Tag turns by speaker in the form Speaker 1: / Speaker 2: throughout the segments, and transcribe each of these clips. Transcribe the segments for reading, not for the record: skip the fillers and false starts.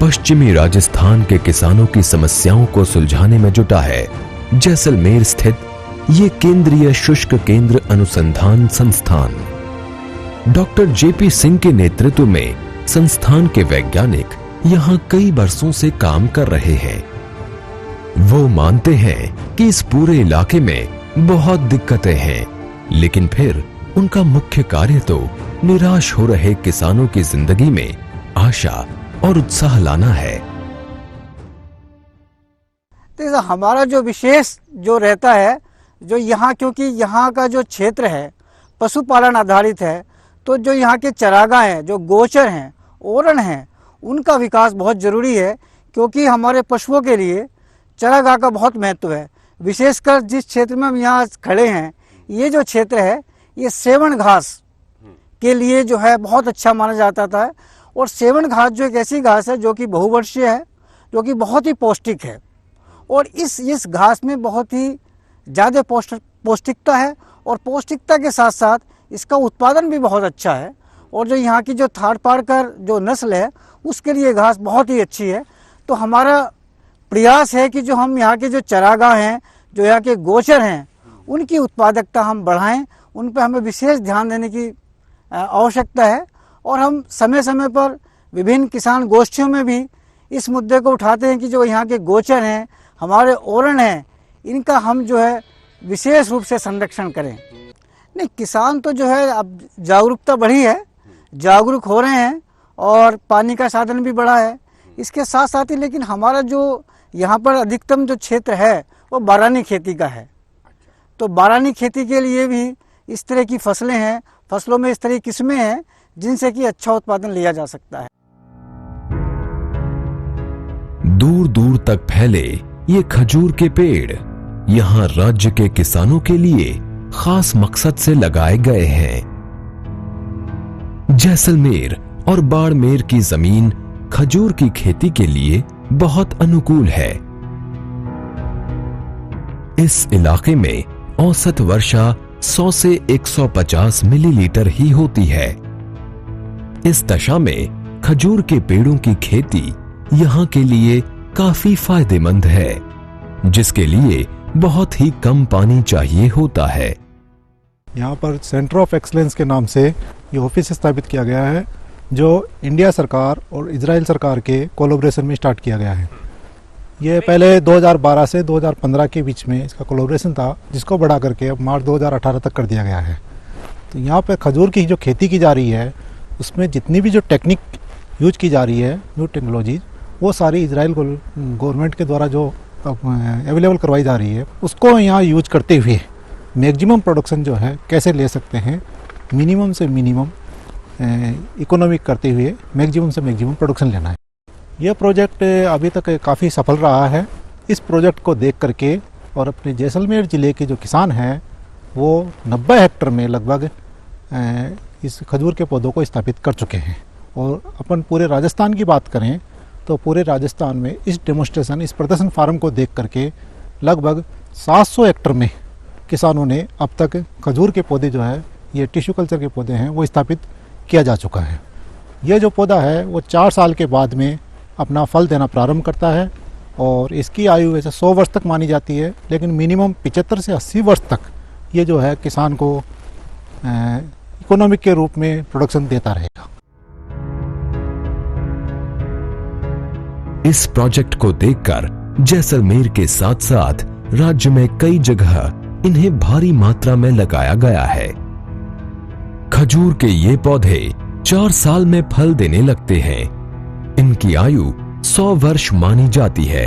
Speaker 1: पश्चिमी राजस्थान के किसानों की समस्याओं को सुलझाने में जुटा है जैसलमेर स्थित ये केंद्रीय शुष्क केंद्र अनुसंधान संस्थान। डॉक्टर जेपी सिंह के नेतृत्व में संस्थान के वैज्ञानिक यहाँ कई वर्षों से काम कर रहे हैं। वो मानते हैं कि इस पूरे इलाके में बहुत दिक्कतें हैं, लेकिन फिर उनका मुख्य कार्य तो निराश हो रहे किसानों की जिंदगी में आशा और उत्साह लाना है।
Speaker 2: तो हमारा जो विशेष जो रहता है, जो यहाँ, क्योंकि यहाँ का जो क्षेत्र है पशुपालन आधारित है, तो जो यहाँ के चरागाह हैं, जो गोचर हैं, ओरण हैं, उनका विकास बहुत ज़रूरी है, क्योंकि हमारे पशुओं के लिए चरागाह का बहुत महत्व है। विशेषकर जिस क्षेत्र में हम यहाँ खड़े हैं, ये जो क्षेत्र है ये सेवण घास के लिए जो है बहुत अच्छा माना जाता था। और सेवण घास जो एक ऐसी घास है जो कि बहुवर्षीय है, जो कि बहुत ही पौष्टिक है, और इस घास में बहुत ही ज़्यादा पौष्टिकता है, और पौष्टिकता के साथ साथ इसका उत्पादन भी बहुत अच्छा है। और जो यहाँ की जो थारपारकर जो नस्ल है उसके लिए घास बहुत ही अच्छी है। तो हमारा प्रयास है कि जो हम यहाँ के जो चरागाह हैं, जो यहाँ के गोचर हैं, उनकी उत्पादकता हम बढ़ाएं, उन पर हमें विशेष ध्यान देने की आवश्यकता है। और हम समय समय पर विभिन्न किसान गोष्ठियों में भी इस मुद्दे को उठाते हैं कि जो यहाँ के गोचर हैं, हमारे ओरण हैं, इनका हम जो है विशेष रूप से संरक्षण करें। नहीं, किसान तो जो है अब जागरूकता बढ़ी है, जागरूक हो रहे हैं, और पानी का साधन भी बढ़ा है। इसके साथ साथ ही लेकिन हमारा जो यहाँ पर अधिकतम जो क्षेत्र है वो बारानी खेती का है। तो बारानी खेती के लिए भी इस तरह की फसलें हैं, फसलों में इस तरह की किस्में हैं जिनसे कि अच्छा उत्पादन लिया जा सकता है।
Speaker 1: दूर दूर तक फैले ये खजूर के पेड़ यहाँ राज्य के किसानों के लिए खास मकसद से लगाए गए हैं। जैसलमेर और बाड़मेर की जमीन खजूर की खेती के लिए बहुत अनुकूल है। इस इलाके में औसत वर्षा 100 से 150 मिलीलीटर ही होती है। इस दशा में खजूर के पेड़ों की खेती यहाँ के लिए काफी फायदेमंद है, जिसके लिए बहुत ही कम पानी चाहिए होता है।
Speaker 3: यहाँ पर सेंटर ऑफ एक्सलेंस के नाम से ये ऑफिस स्थापित किया गया है, जो इंडिया सरकार और इजराइल सरकार के कोलैबोरेशन में स्टार्ट किया गया है। ये पहले 2012 से 2015 के बीच में इसका कोलैबोरेशन था, जिसको बढ़ा करके अब मार्च 2018 तक कर दिया गया है। तो यहाँ पे खजूर की जो खेती की जा रही है, उसमें जितनी भी जो टेक्निक यूज की जा रही है, न्यू टेक्नोलॉजीज, वो सारी इजराइल गवर्नमेंट के द्वारा जो अवेलेबल करवाई जा रही है, उसको यहाँ यूज करते हुए मैक्सिमम प्रोडक्शन जो है कैसे ले सकते हैं, मिनिमम से मिनिमम इकोनॉमिक करते हुए मैक्सिमम से मैक्सिमम प्रोडक्शन लेना है। यह प्रोजेक्ट अभी तक काफ़ी सफल रहा है। इस प्रोजेक्ट को देख करके और अपने जैसलमेर ज़िले के जो किसान हैं वो 90 हेक्टर में लगभग इस खजूर के पौधों को स्थापित कर चुके हैं। और अपन पूरे राजस्थान की बात करें तो पूरे राजस्थान में इस डेमोन्स्ट्रेशन, इस प्रदर्शन फार्म को देख करके लगभग 700 हेक्टर में किसानों ने अब तक खजूर के पौधे जो है, ये टिश्यू कल्चर के पौधे हैं, वो स्थापित किया जा चुका है। ये जो पौधा है वो 4 साल के बाद में अपना फल देना प्रारंभ करता है, और इसकी आयु वैसे 100 वर्ष तक मानी जाती है, लेकिन मिनिमम 75 से 80 वर्ष तक ये जो है किसान को इकोनॉमिक के रूप में प्रोडक्शन देता रहेगा।
Speaker 1: इस प्रोजेक्ट को देखकर जैसलमेर के साथ साथ राज्य में कई जगह इन्हें भारी मात्रा में लगाया गया है। खजूर के ये पौधे 4 साल में फल देने लगते हैं। इनकी आयु 100 वर्ष मानी जाती है,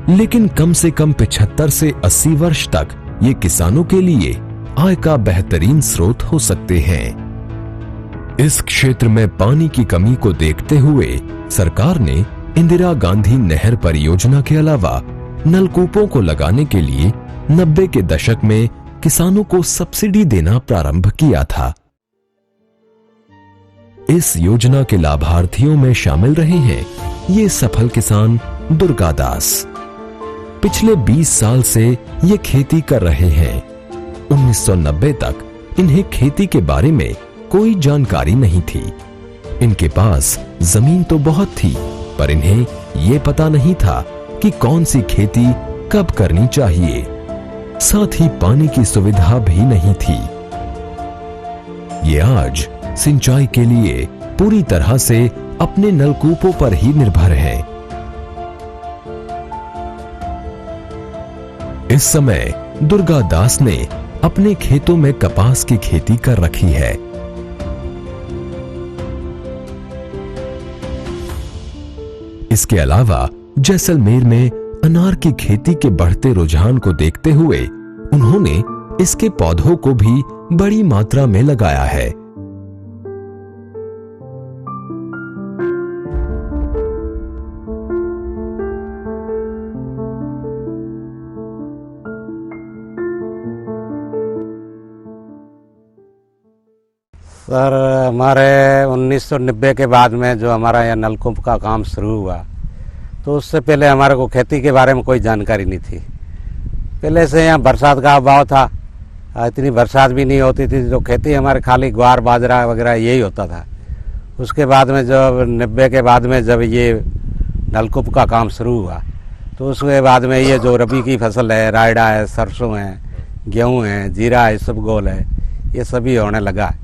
Speaker 1: लेकिन कम से कम 75 से 80 वर्ष तक ये किसानों के लिए आय का बेहतरीन स्रोत हो सकते हैं। इस क्षेत्र में पानी की कमी को देखते हुए सरकार ने इंदिरा गांधी नहर परियोजना के अलावा नलकूपों को लगाने के लिए 90 के दशक में किसानों को सब्सिडी देना प्रारंभ किया था। इस योजना के लाभार्थियों में शामिल रहे हैं ये सफल किसान दुर्गादास। पिछले 20 साल से ये खेती कर रहे हैं। 1990 तक इन्हें खेती के बारे में कोई जानकारी नहीं थी। इनके पास जमीन तो बहुत थी, पर इन्हें ये पता नहीं था कि कौन सी खेती कब करनी चाहिए। साथ ही पानी की सुविधा भी नहीं थी। ये आज सिंचाई के लिए पूरी तरह से अपने नलकूपों पर ही निर्भर हैं। इस समय दुर्गा दास ने अपने खेतों में कपास की खेती कर रखी है। इसके अलावा जैसलमेर में अनार की खेती के बढ़ते रुझान को देखते हुए उन्होंने इसके पौधों को भी बड़ी मात्रा में लगाया है।
Speaker 4: सर, हमारे 1990 के बाद में जो हमारा यह नलकूप का काम शुरू हुआ, तो उससे पहले हमारे को खेती के बारे में कोई जानकारी नहीं थी। पहले से यहाँ बरसात का अभाव था, इतनी बरसात भी नहीं होती थी, तो खेती हमारे खाली ग्वार बाजरा वगैरह यही होता था। उसके बाद में जब 90 के बाद में जब ये नलकूप का काम शुरू हुआ, तो उसके बाद में ये जो रबी की फसल है, रायडा है, सरसों है, गेहूँ है, जीरा है, इसबगोल है, ये सभी होने लगा है।